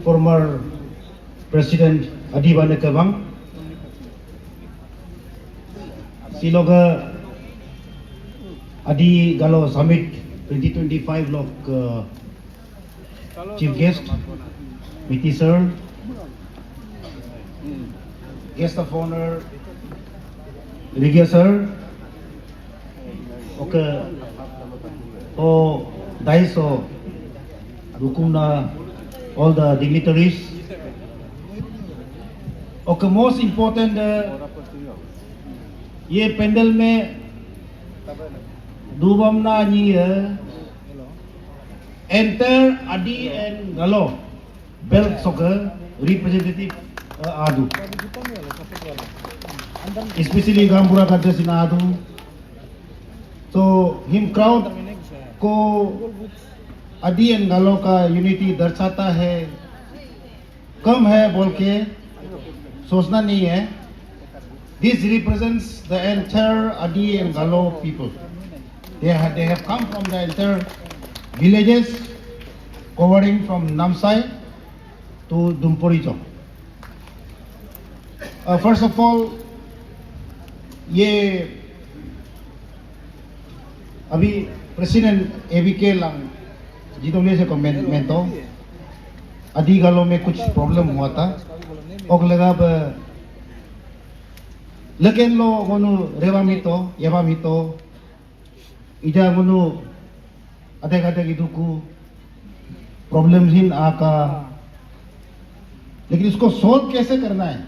former President Adi Bane Kebang, Siloga Adi Galo Summit 2025 log Chief Guest, Miti Sir, Guest of Honor, Rigia Sir, okay, Daiso, Dukumna, all the dignitaries. Okay, most important, ये panel में दुबमना नी enter Adi and Galo belt soccer representative adu, especially Gambura Kadasina adu. So him crowd को Adi and Galo का unity दर्शाता है, कम है बोल के सोचना नहीं है. This represents the entire Adi and Galo people. They have come from the entire villages covering from Namsai to Dumporijo. First of all, ये अभी प्रेसिडेंट एबीके लंग जीतोले से कमेंटो Adi Galo में कुछ प्रॉब्लम हुआ था और लगा लेकिन लो गोनु रेवामितो येवामितो इजा गोनु अधे की दुकु प्रॉब्लम हिन आका, लेकिन इसको सॉल्व कैसे करना है.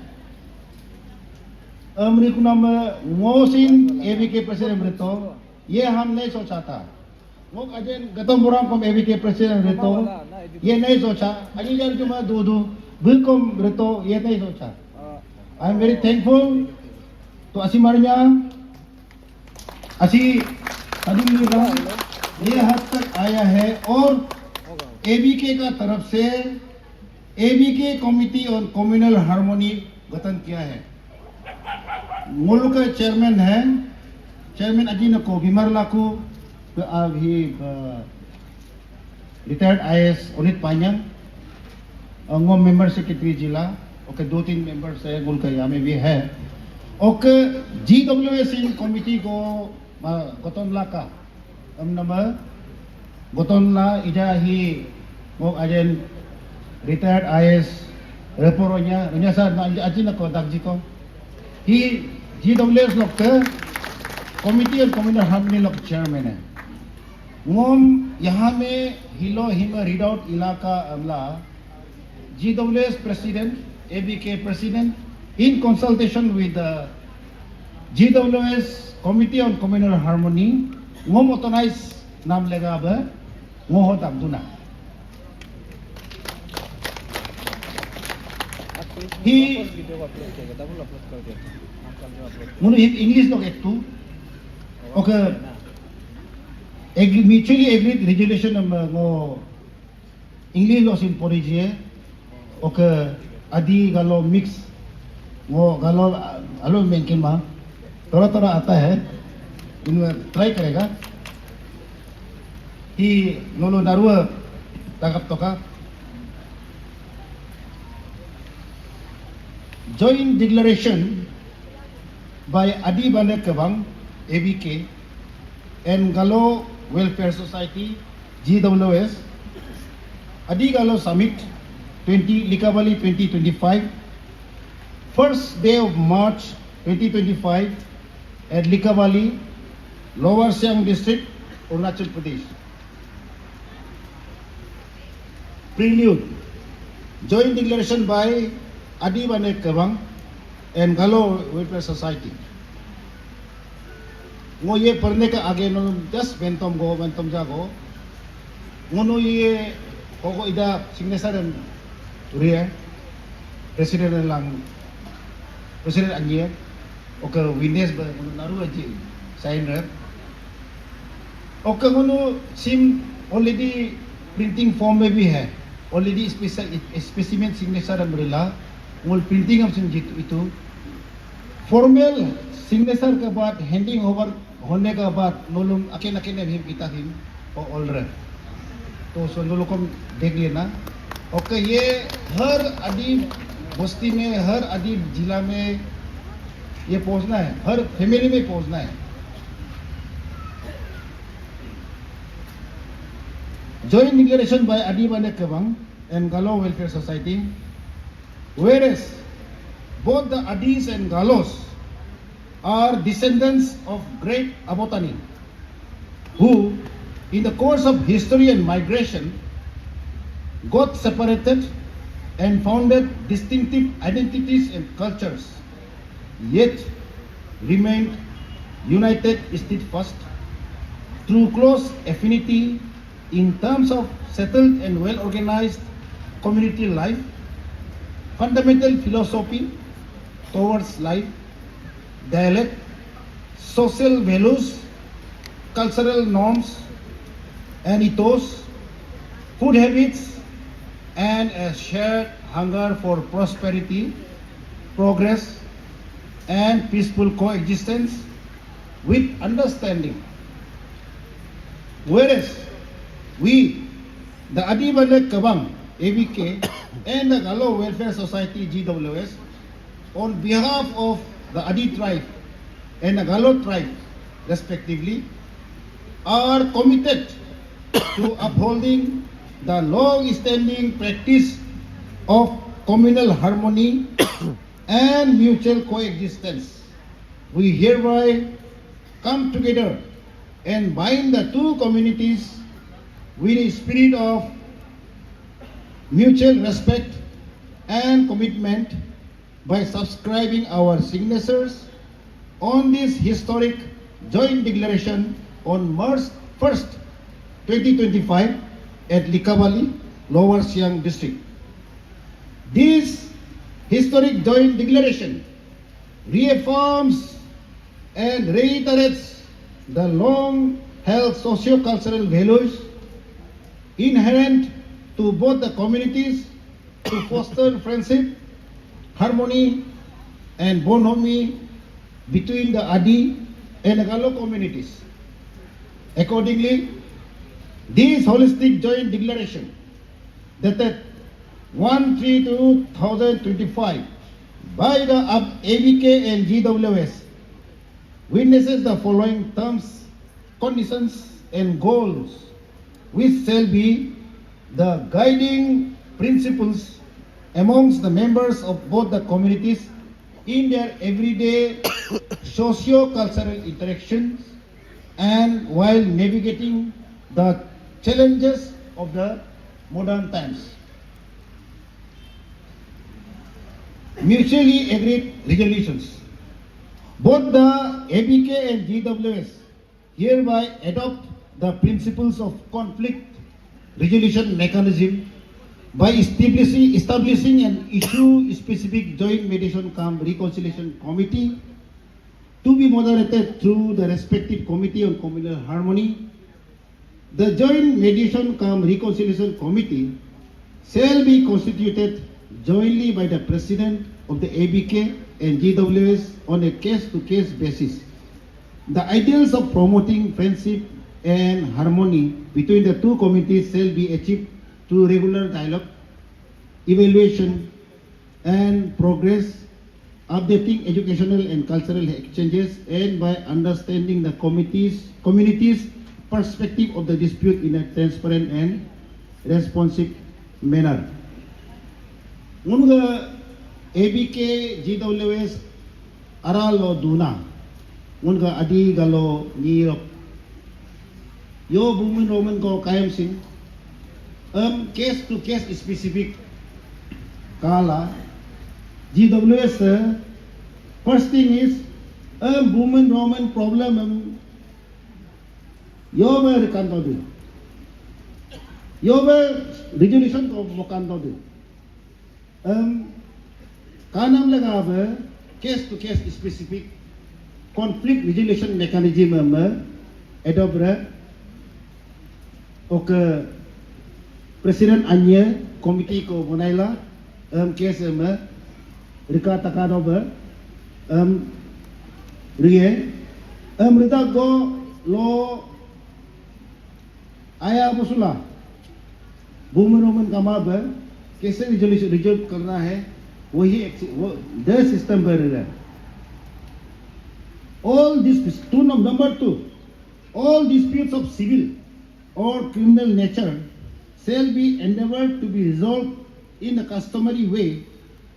अमरीक नाम मोसिन एबीके प्रेसिडेंट रहतो ये हम नहीं सोचा था. वो अजय गतम बुराम को एबीके प्रेसिडेंट रहतो ये नहीं सोचा. अजी जन जो मैं दूधू बिल्कुल रहतो ये नहीं सोचा. I am very thankful. तो असी मारिया असी ये हद तक आया है और एबीके का तरफ से एबीके कमिटी और कम्युनल हार्मोनी गठन किया है. मुल्क का चेयरमैन है, चेयरमैन अजीन को बिमर लाकू अभी रिटायर्ड आईएएस अनित पान्यंग, अंगों मेंबर सेक्रेटरी जिला ओके 2-3 मेंबर्स है मुल्क यहाँ में भी है. ओके जीडब्ल्यूएस इन कमिटी को गतन का नंबर गतन इजा ही वो अजन रिटायर्ड आईएएस रेपोरोnya सा अजी न को दागजी को ही जीडब्ल्यूएस लोग के कमिटी और कम्युनल हार्मनी लोग चेयरमैन है. मोम यहाँ में हिलो हिम रीड आउट इलाका अमला GWS president ABK president in consultation with the GWS Committee on Communal Harmony, ngom authorize nam lega ba ngohot abduna. He munu English log ektu okay mutually agreed resolution ngo English lo sin porijiye okay Adi Galo mix वो गालो आलू banking में थोड़ा थोड़ा आता है, इनमें try करेगा कि नोलो दारुआ ताकत तो का joint declaration by Adi Bane Kebang ABK and Galo Welfare Society GWS Adi Galo Summit 20 Likabali 2025. First day of March 2025 at Likavali, Lower Siang District, Arunachal Pradesh. Prelude, joint declaration by Adi Bane Kebang and Galo Welfare Society. वो ये पढ़ने का आगे no 10 बेंतम जागो mono ये cocoa इदा signature रिया president लांग president अंगिया okay Vinesh नारू अजी साइन रहे okay mono SIM already printing form में भी है ऑलरेडी स्पेसिमेन सिग्नेचर अमरिला मोल प्रिंटिंग हम सिम जीत इतु फॉर्मल सिग्नेचर के बाद हैंडिंग ओवर होने के बाद नोलुम अकेले भी किता हिम और ऑल रहे तो सो नोलो को देख लेना ओके, ये हर अदीब बस्ती में, हर अदीब जिला में ये पहुंचना है, हर फैमिली में पहुंचना है. Joint declaration by Adibane Kebang and Galo Welfare Society, whereas both the Adis and Galos are descendants of great Abotani, who, in the course of history and migration, got separated and founded distinctive identities and cultures, yet remained united steadfast through close affinity in terms of settled and well-organized community life, fundamental philosophy towards life, dialect, social values, cultural norms and ethos, food habits, and a shared hunger for prosperity, progress, and peaceful coexistence with understanding. Whereas we, the Adibane Kebang, ABK, and the Galo Welfare Society, GWS, on behalf of the Adi tribe and the Galo tribe, respectively, are committed to upholding the long-standing practice of communal harmony and mutual coexistence. We hereby come together and bind the two communities with a spirit of mutual respect and commitment by subscribing our signatures on this historic joint declaration on March 1st, 2025 at Likavali, Lower Siang District. This historic joint declaration reaffirms and reiterates the long-held socio-cultural values inherent to both the communities to foster friendship, harmony, and bonhomie between the Adi and the Galo communities. Accordingly, this holistic joint declaration dated 1/3/2025 by the ABK and GWS witnesses the following terms, conditions, and goals, which shall be the guiding principles amongst the members of both the communities in their everyday socio-cultural interactions and while navigating the challenges of the modern times. Mutually agreed resolutions. Both the ABK and GWS hereby adopt the principles of conflict resolution mechanism by establishing an issue-specific joint mediation cum reconciliation committee to be moderated through the respective committee on communal harmony. The joint mediation cum reconciliation committee shall be constituted jointly by the president of the ABK and GWS on a case-to-case basis. The ideals of promoting friendship and harmony between the two communities shall be achieved through regular dialogue, evaluation, and progress, updating educational and cultural exchanges, and by understanding the community's perspective of the dispute in a transparent and responsive manner. Unga ABK GWS aralo duna unga adi galo nirok yo bumin roman ko kayam sing case to case specific kala GWS first thing is bumin roman problem yo ba rekanto du yo ba resolution ko mokanto du kanam laga case to case specific conflict resolution mechanism adopt oke presiden anya komiti ko bonaila case rika takado ba rie rita go lo aya musula bumi roman kama ba कैसे resolve करना है वही वो 10 system पर है. All this number 2, all disputes of civil or criminal nature shall be endeavored to be resolved in a customary way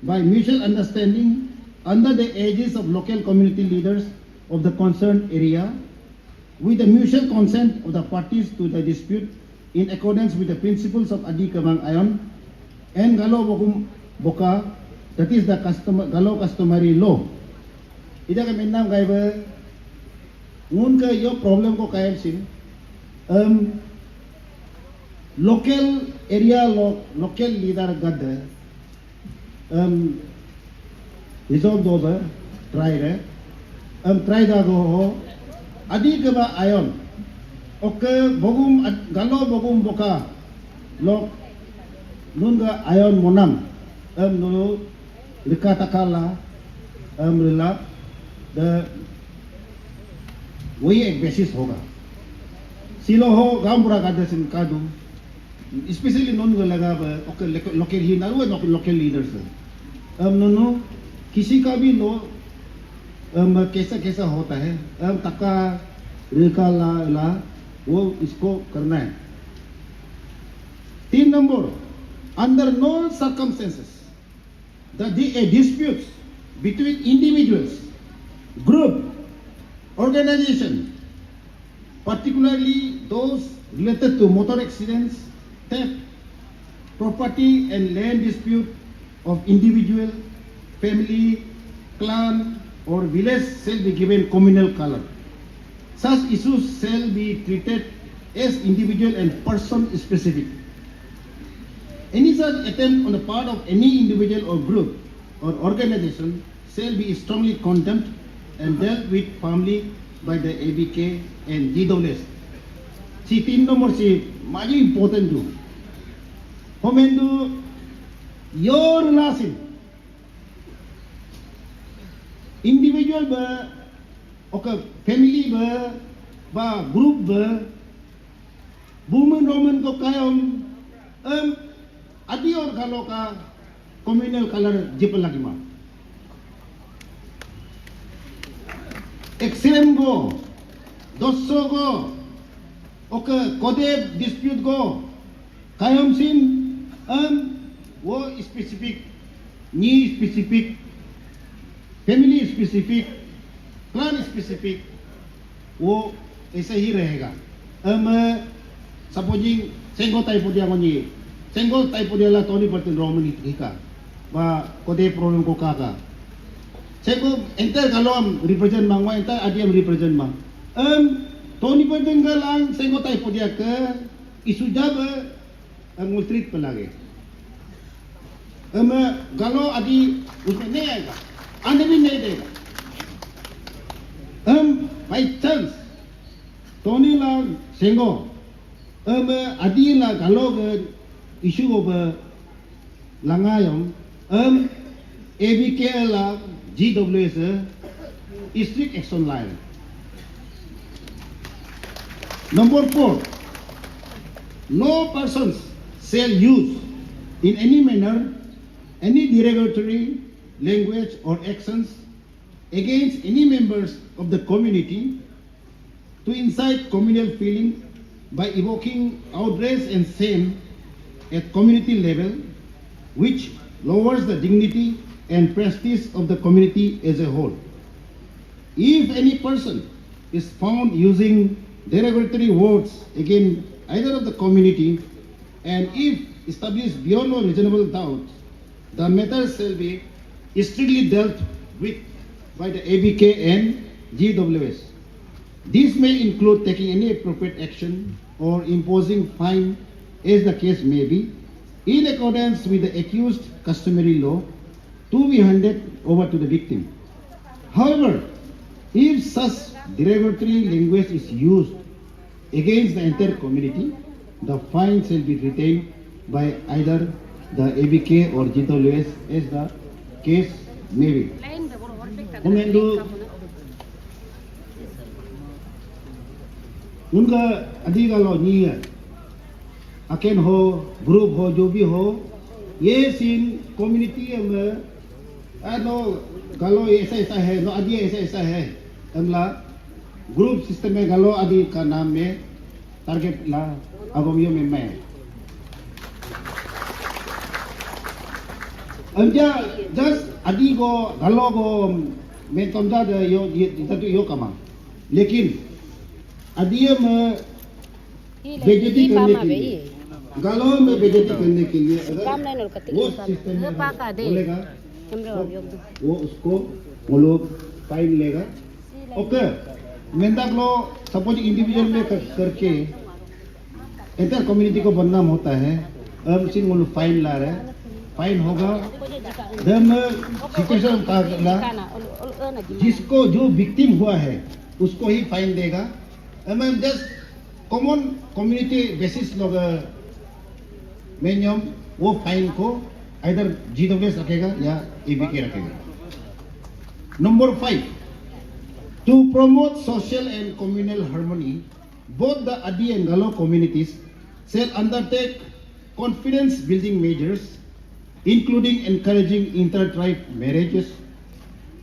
by mutual understanding under the aegis of local community leaders of the concerned area, with the mutual consent of the parties to the dispute in accordance with the principles of Adi Kamang Ayon and Galo Bokum Boka, that is the Galo customary law. Ida ka minam kay ba ngun ka yo problem ko kaya sin local area local leader gad resolve over try da go ho adi ka ba ayon okay bogum Galo Bogum Boka lo nun ga ayon monam no likatakala rela वही एक basis होगा. सिलो हो गांव बुरा का दर्शन कादू specially non लगा local ही ना local leaders no किसी का भी लो कैसा कैसा होता है तका रेखा ला वो इसको करना है. 3 number, under no circumstances the disputes between individuals, group, organization, particularly those related to motor accidents, theft, property and land dispute of individual, family, clan or village shall be given communal color. Such issues shall be treated as individual and person specific. Any such attempt on the part of any individual or group or organization shall be strongly condemned and dealt with firmly by the ABK and GWS. Si 3 nomor si maju important tu. Homendu your relation individual ba okay family ba group ba bumen roman ko kayong adi or Galo ka communal color jipal lagi ma. Accident गो दोसो गो okay कोदे dispute गो कायम सिन वो specific नी specific family specific clan specific वो ऐसे ही रहेगा. सपोजिंग सेंगो टाइप दिया मनी सेंगो टाइप दिया ला तोनी परते रोमनी ठिका बा कोदे प्रॉब्लम को काका Saya enter kalau represent bang, enter adiam represent bang. Tony Perdengalang, saya ngotai podia ke isu jaba ngultrit pelagi. Kalau adi usme ne aega, ane bhi ne dega. By chance, Tony lang sengo, adi la kalau ke isu go langayam, ABK la GWS strict action line. Number 4, no persons shall use in any manner any derogatory language or actions against any members of the community to incite communal feeling by evoking outrage and shame at community level, which lowers the dignity and prestige of the community as a whole. If any person is found using derogatory words against either of the community, and if established beyond all reasonable doubt, the matter shall be strictly dealt with by the ABK and GWS. This may include taking any appropriate action or imposing fine as the case may be, in accordance with the accused customary law, to be handed over to the victim. However, if such derogatory language is used against the entire community, the fine shall be retained by either the ABK or GWS as the case may be. Komendu उनका अधिकार लो नहीं है, Oaken हो group हो जो भी हो ये सीन कम्युनिटी में नो गालो ऐसा ऐसा है, नो आदि ऐसा ऐसा है, हमला ग्रुप सिस्टम में गालो आदि का नाम में टारगेट ला अगोमियो में मैं अंजा जस्ट आदि को गालो को मैं तमजा यो itu yo kama लेकिन आदि में बेइज्जती करने के लिए गालों में बेइज्जती करने के लिए अगर वो सिस्टम में बोलेगा वो उसको वो लोग फाइन लेगा ओके मेंदाक लो सपोज इंडिविजुअल में करके इंटर कम्युनिटी को बदनाम होता है अब सिंह वो लोग फाइन ला रहे हैं फाइन होगा देन सिचुएशन का जिसको जो विक्टिम हुआ है उसको ही फाइन देगा मैं जस्ट कॉमन कम्युनिटी बेसिस लोग में नियम वो फाइन को इधर GWS रखेगा या ABK रखेगा। Number 5 to promote social and communal harmony both the Adi and Galo communities shall undertake confidence building measures including encouraging inter-tribe marriages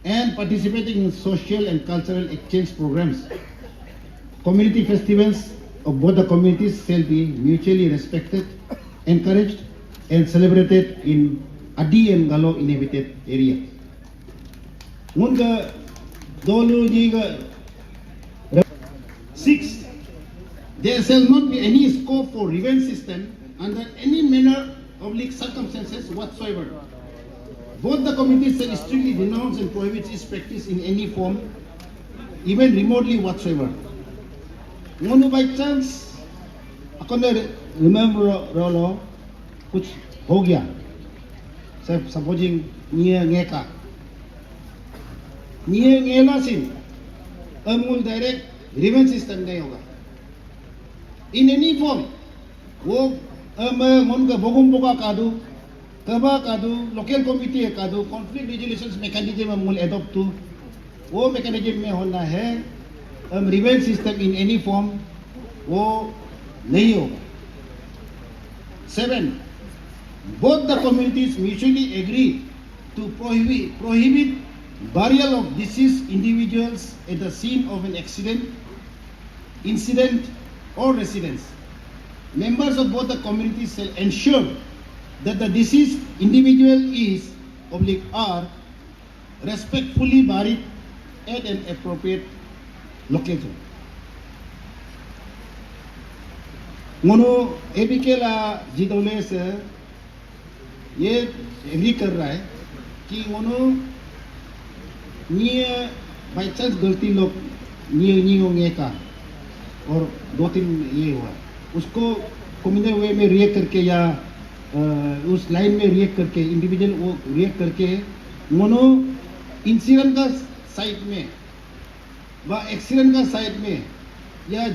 and participating in social and cultural exchange programs. Community festivals of both the communities shall be mutually respected, encouraged and celebrated in Adi and Galo inhabited areas. Munga dolu jiga 6. There shall not be any scope for revenge system under any manner of circumstances whatsoever. Both the communities shall strictly denounce and prohibit this practice in any form, even remotely whatsoever. Ngono by chance, ako na remember rolo, कुछ हो गया, सब supposing निये ngeka, निये ngela sin, Amul direct revenge system नहीं होगा. In any form, वो मन का बोगुम बोगा कादू, कबा कादू, local committee कादू, conflict resolution mechanism Amul adopt तो, वो mechanism में होना है, revenge system in any form, वो नहीं होगा. 7. Both the communities mutually agree to prohibit burial of deceased individuals at the scene of an incident or residence. Members of both the communities shall ensure that the deceased individual is are respectfully buried at an appropriate location. मोनो ABK ला GWS ये agree कर रहा है कि mono निये by chance गलती लोग निये होंगे का और 2-3 ये हुआ उसको कम्युनिटी वे में रिएक्ट करके या उस लाइन में रिएक्ट करके इंडिविजुअल वो रिएक्ट करके मोनो इंसिडेंट का साइड में व एक्सीडेंट का साइड में या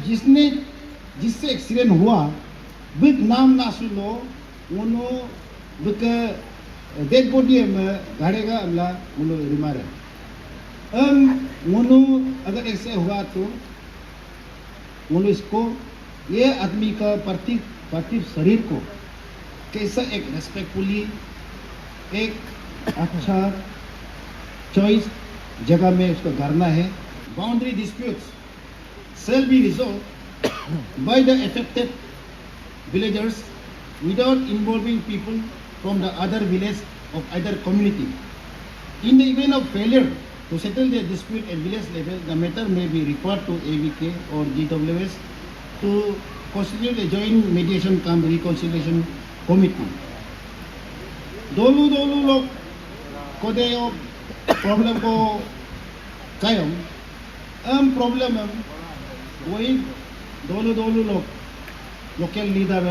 जिससे एक्सीडेंट हुआ बिग नाम ना सुनो मोनो बिक डेड बॉडी में गाड़ेगा अमला मोनो रिमारे मोनो अगर ऐसे हुआ तो मोनो इसको ये आदमी का पार्थिव शरीर को कैसा एक रेस्पेक्टफुली एक अच्छा चॉइस जगह में उसको करना है. Boundary disputes shall be resolved by the affected villagers without involving people from the other village of either community. In the event of failure to settle the dispute at village level, the matter may be referred to ABK or GWS to constitute a joint mediation cum reconciliation committee. दोनों लोग को दे problem को कायम problem वही दोनों लोग local leader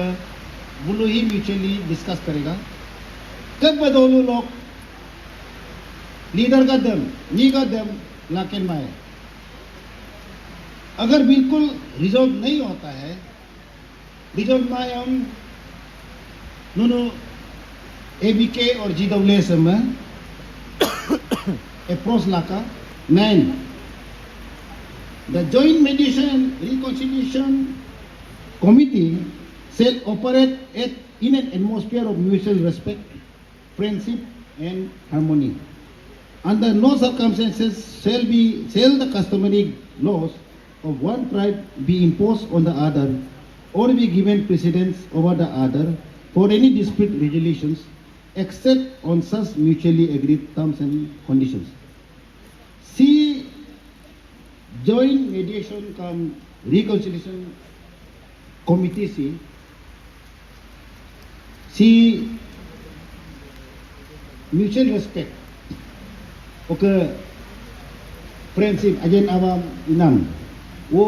Bulo ही mutually discuss करेगा. कब दोनों लोग लीडर का दम नी का दम लाके माए अगर बिल्कुल रिजॉल्व नहीं होता है रिजॉल्व माए हम दोनों ABK और GWS में approach Laka. 9. The joint mediation and reconciliation committee shall operate in an atmosphere of mutual respect friendship and harmony. Under no circumstances shall the customary laws of one tribe be imposed on the other or be given precedence over the other for any dispute resolutions except on such mutually agreed terms and conditions. C. Joint mediation cum reconciliation committee C. Mutual respect. Okay. Friendship अजन आवाम इनाम वो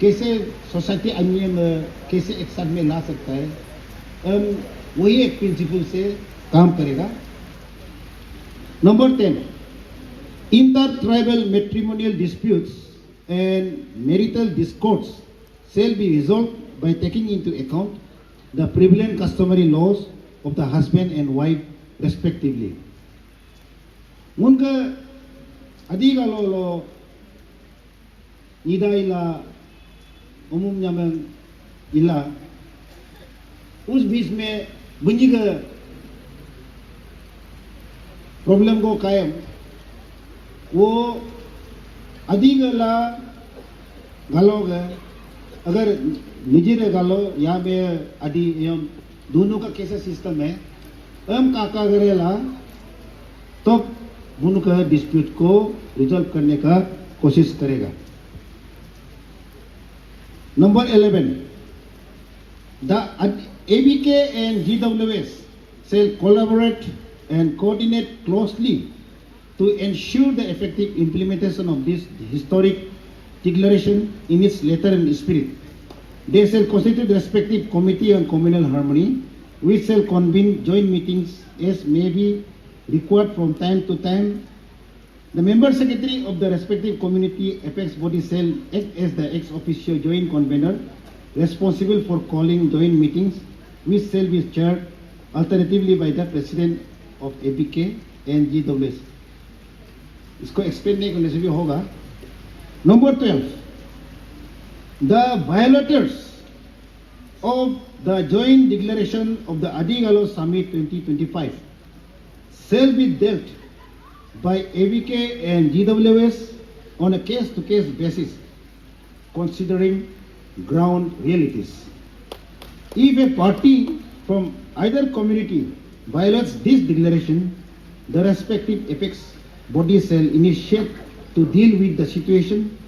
कैसे society अन्य में कैसे एक साथ में ला सकता है वही एक प्रिंसिपल से काम करेगा. Number 10, inter-tribal matrimonial disputes and marital discords shall be resolved by taking into account the prevalent customary laws of the husband and wife respectively. Munka adiga lo ida ila umumnya में इला उस बीच में बुंजी का problem को कायम वो अधिगला गालोगे अगर निजी रे गालो यहाँ पे अधि यम दोनों का कैसा सिस्टम है काका करेला तो बुन का डिस्प्यूट को रिजॉल्व करने का कोशिश करेगा. Number 11, the ABK and GWS shall collaborate and coordinate closely to ensure the effective implementation of this historic declaration in its letter and spirit. They shall constitute respective committee on communal harmony, which shall convene joint meetings as may be required from time to time. The member secretary of the respective community apex body shall act as the ex officio joint convener responsible for calling joint meetings, which shall be chaired alternatively by the president of ABK and GWS. इसको explain नहीं करने से भी होगा. Number 12, the violators of the joint declaration of the Adigalo Summit 2025 shall be dealt by ABK and GWS on a case-to-case basis, considering ground realities. If a party from either community violates this declaration, the respective apex body shall initiate to deal with the situation.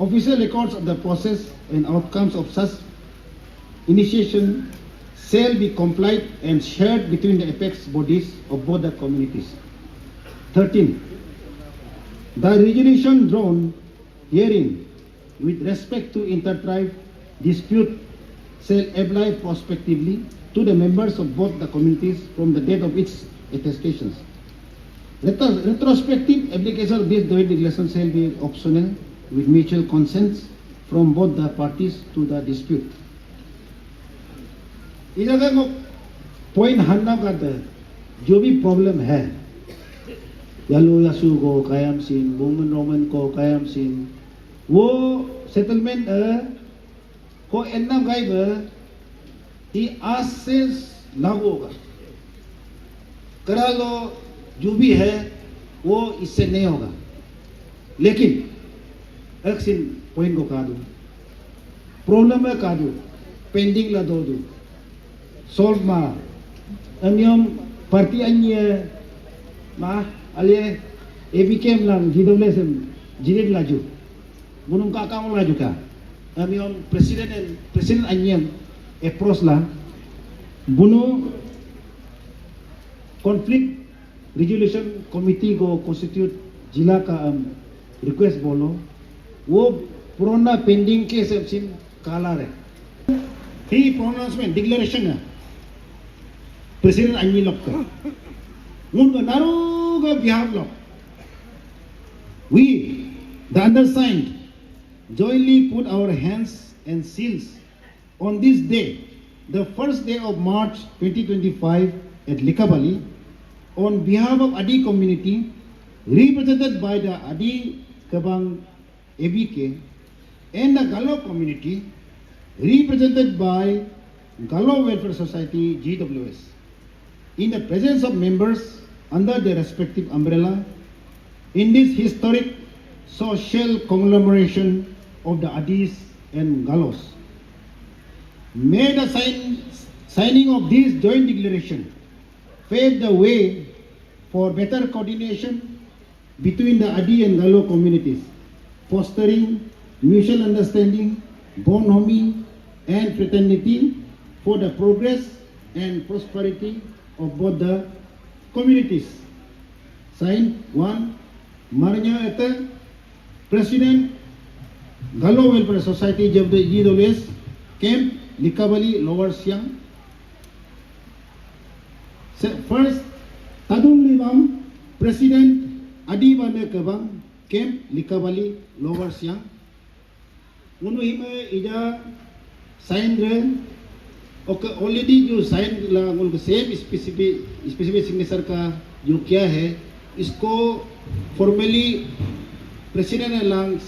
Official records of the process and outcomes of such initiation shall be complied and shared between the apex bodies of both the communities. 13. The resolution drawn herein with respect to inter-tribe dispute shall apply prospectively to the members of both the communities from the date of its attestations. Retrospective application of this joint declaration shall be optional with mutual consent from both the parties to the dispute. इस जगह को point हन्ना करते हैं जो भी problem है Yalu यासू को कायम सीन वुमन रोमन को कायम सीन वो सेटलमेंट को एन्ना गाइब कि आज से लागू होगा करा लो जो भी है वो इससे नहीं होगा. लेकिन एक सीन पॉइंट को कहा दूं प्रॉब्लम है कहा दूं पेंडिंग ला दो दूं solve ma anyam party anya ma ale ABK lang GWS jirid laju bunung ka ka laju ka anyam president anyam approach la bunu conflict resolution committee को constitute जिला का request बोलो वो पुराना pending के सब सीन काला रहे ही pronouncement declaration है President Anyi Lokka. Munga Naruga Bihavlok. We, the undersigned, jointly put our hands and seals on this day, the first day of March 2025 at Likabali, on behalf of Adi community, represented by the Adi Kabang ABK, and the Galo community, represented by Galo Welfare Society GWS. in the presence of members under their respective umbrella in this historic social conglomeration of the Adis and Galos. May the signing of this joint declaration pave the way for better coordination between the Adi and Galo communities, fostering mutual understanding, bonhomie, and fraternity for the progress and prosperity of both the communities. Signed, 1. Marnya Ete, President, Galo Welfare Society GWS, Camp Likabali, Lower Siang. First, Tadung Limam, President Adi Bane Kabang, Camp Likabali, Lower Siang. Munu hime ida sign re, okay, already जो sign ला उनको same specific signature का जो क्या है, इसको formally President ने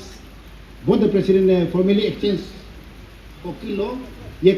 both the President ने formally exchange को किलो ये